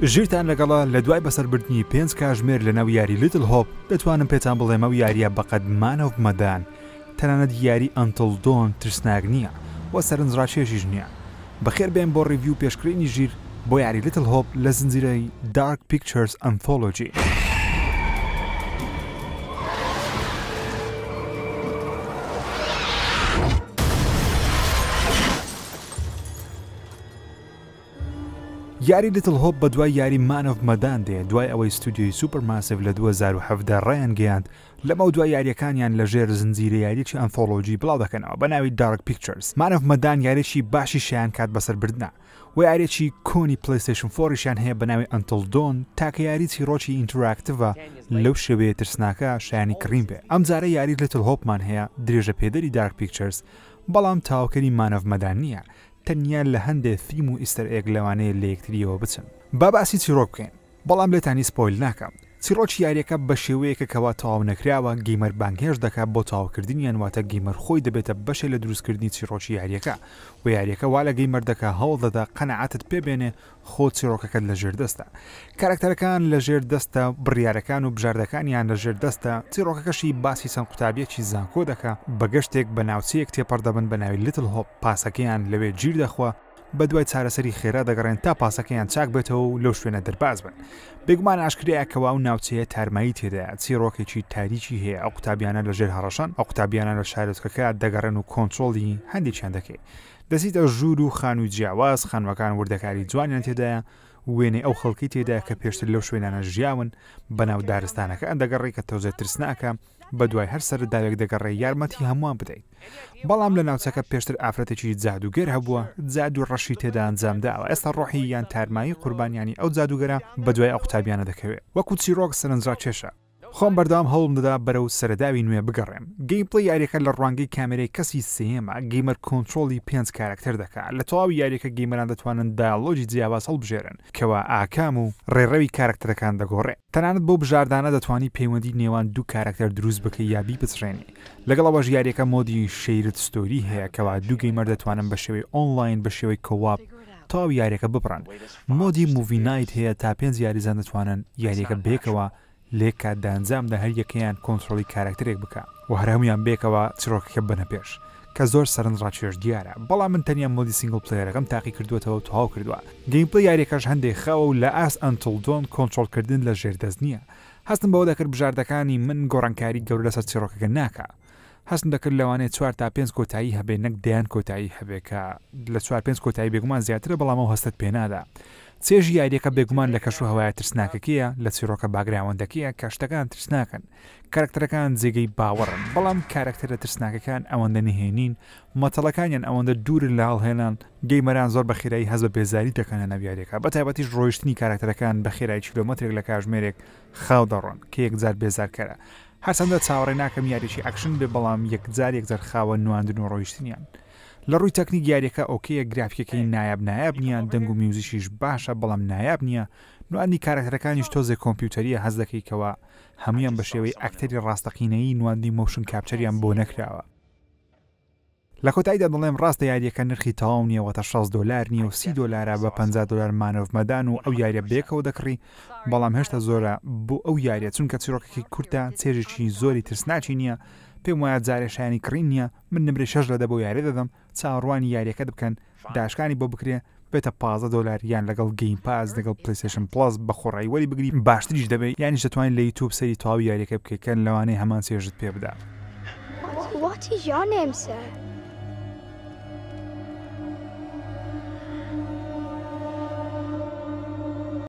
ژیرتان لەگەڵا لە دوای بەسەربردنی 5 کاتژمێر لە ناو یاری لیتل هۆپ دەتوانم پێتان بڵێم ئەو یاریە بەقەد مانەوە مەدان تەنانەت یاری ئەنتڵ دۆن ترسناک نییە وە سەرنجڕاکێشیش نییە. بەخێر بێن بۆ ڕیڤیو پێشکرێنی ژیر بۆ یاری لیتل هۆپ لە زنجیرەی دارک پیکچرز ئەنتۆلۆجی. یاری لیتل هۆپ بە دوای یاری مانۆف مەدان دێ دوای ئەوەی ستودیۆی سوپەرماسیڤ لە 2017 ڕێیان گەیاند لەمە دوای یاریەکانیان لەژێر زنجیرە یاریی ئەنتۆلۆجی بڵاو دەکەنەوە بە ناوی دارک پیکچرز. مانۆف مەدان یاریی باشی شیان کات بەسەربردنە و یاریی کۆنی پلیستیشن 4شیان هەیە بە ناوی ئەنتڵ دۆن تاکە یاری چیرۆکی ئینتراکتیڤە لەو شێوەیە ترسناکە شایانی کڕین بێ. ئەم جارە یاری لیتل هۆپمان هەیە درێژە پێدەری دارک پیکچرز بەڵام تاوکەری مانۆف مەدان نییە تەنیا لە هەندێک فیلم و ئیستەر ئێگ لەوانەیە لە یەکتریەوە بچن. با باسی چیرۆک بکەین بەڵام لێتانی سپۆیل ناکەم. چیرۆکی یاریەکە بە شێوەیەکە کەوا تەواو نەکراوە گەیمەر بانگهێش دەکات بۆ تەواوکردنیان واتە گەیمەر خۆی دەبێتە بەشێ لە دروستکردنی چیرۆکی یاریەکە و یاریەکە وا لە گەیمەر دەکا هەوڵ دەدا قەنەعەتت پێبێنێ خۆ چیرۆکەکەت لە ژێر دەستە. کارکتەرەکان لە ژێر دەستە بڕیارەکان و بژاردەکانیان لە ژێر دەستە. چیرۆکەکەشی باسی چەند قوتابیەکی زانکۆ دەکا بە گەشتێک بە ناوچەیەک تێپەڕدەبن بە ناوی لیتل هۆپ پاسەکەیان لەوێ گیر دەخوا بە دوای چارەسەری خێرا دەگەڕێن تا پاسەکەیان چاک بێتەوە و لەو شوێنە دەرباز بن. بێگومان ئاشکرەیە کەوا و ناوچەیە تارمایی تێدایە چیرۆکێکی تاریکی هەیە. ئەو قوتابیانە لە ژێر هەڕەشان ئەو قوتابیانە لە شارۆچکەکە دەگەڕێن و کۆنتترۆڵی هەندێکیان دەکەی. دەزیتە ژوور و خان و جیاواز خانوەکان وردەکاری جوانیان تێدایە وێنێ ئەو خەڵکی تێدایە کە پێشتر لەو شوێنانە ژیاون بەناو دارستانەکە ئەندەگەڕی کە تۆزێت ترسناکە بە دوای هەر سەرداوێک دەگەڕێ یارمەتی هەمووان بدەیت. بەڵام لە ناوچەکە پێشتر ئافرەتێکی جادوگەر هەبووە جادو ڕەشی تێدا ئەنجامداوە. ئێستا ڕۆحی یان تارمایی قوربانیانی ئەو جادوگەرە بە دوای ئەو قوتابیانە دەکەوێت. وەکو چیرۆک سەرنجڕاکێشە خۆم بەردەوام هەوڵم دەدا بەرەو سەرداوی نوێ بگەڕێم. گەیمپڵی یاریەکە لە ڕوانگەی کامێرەی کەسی سێمە گەیمەر کۆنتترۆڵی 5 کارکتەر دەکات. لە تەواوی یاریەکە گەیمەران دەتوانن دایالۆجی جیاواز هەڵبژێرن کەوا ئاکام و ڕێڕەوی کارکتەرەکان دەگۆڕێ. تەنانەت بۆ بژاردانە دەتوانی پەیوەندی نێوان دوو کارکتەر دروست بکە یابی بچڕێنی. لەگەڵەوەش یاریەکە مۆدی شەیرت ستۆری هەیە کەوا دوو گەیمەر دەتوانن بە شێوەی ئۆنلاین بە شێوەی کۆواپ تەواو یاریەکە بپڕن. مۆدی موڤی نایت هەیە تا 5 یاریزان دەتوانن یاریەکە بێکەوە لێک کات دانجامدا هەر یەکەیان کۆنتترۆڵی کارکتەرێک بکە و هەرهەمویان بێکەوە چیرۆکەکە بنە پێش کە زۆر سەرنجڕاکێش دیارە. بەڵام من تەنیا مۆدی سینگل پلەیەرەکەم تاقی کردوێتەوە و تەواو کردووە. گەیمپڵی یاریەکەش هەندێک خاوە و لە ئاس ئەنتڵ دۆن کۆنتترۆڵکردن لە ژێر دەست نییە. هەستم بەوە دەکرد بژاردەکانی من گۆڕانکاری گەورە لەسەر چیرۆکەکە ناکە. هەستم دەکرد لەوانەیە 4 تا 5 کۆتایی هەبێ نەک دەیان کۆتایی هەبێ کە لە 4-5 کۆتایی بێگومان زیاترە بەڵام ئەو هەستت پێنادا. چێژی یاریەکە بێگومان لە کەش و هەوایە ترسناکەکەیە لە چیرۆکە باگراوەندەکەیە کە شتەکان ترسناکەن. کارکتەرەکان جێگەی باوەڕن بەڵام کارکتەرە ترسناکەکان ئەوەندە نهێنین مەتەڵەکانیان ئەوەندە دوورن لە هەڵهێنان گەیمەران زۆر بە خێرایی هەز بە بێزاری دەکەنە نەویاریەکە. بە تایبەتیش ڕۆیشتنی کارکتەرەکان بە خێرایی کیلۆمەترێک لە کاتژمێرێک خاو دەڕۆن کە یەکجار بێزارکەرە. هەرچەندە چاوەڕێ ناکەم یاریی ئەکشن بێ بەڵام یەکجار خاوە نواندن و ڕۆیشتنیان. لە ڕووی تەکنیک یاریەکە ئۆکەیە گرافیکەکەی نایاب نییە دەنگ و میوزیشیش باشە بەڵام نایاب نییە. نواندنی کارکتەرەکانیش تۆزێک کۆمپیوتەریە هەز دەکەیتەوە هەمویان بە شێوەی ئەکتەری ڕاستەقینەیی نواندنی مۆشن کاپچەریان بۆ نەکراوە. لە کۆتاییدا دەڵێم ڕاستە یاریەکە نرخی تەواو نییە واتە $60 نییە و $30 بە $50 مانۆف مەدان و ئەو یاریە بێکەوە دەکڕی بەڵام هێشتا زۆرە بۆ ئەو یاریە چونکە چیرۆکەکەی کورتە چێژێکی زۆری ترسناچی نییە. پێم وایە جارێ شایانی کڕین نییە. من نمرێ 6 لەدە بۆ یاری دەدەم چاڕوانی یاریەکە دبکەن داشکانی بۆ بکرێ بێتە $15 یان لەگەڵ گەیم پاس لەگەڵ پلیستیشن پلاس بە خۆڕایی وەری بگری باشتریش دەبێت یانیش دەتوانین لە یوتیوب سەری تەواوی یاریەکە بکەن لەوانەیە هەمان چێژت پێ بدات. What is your name, sir?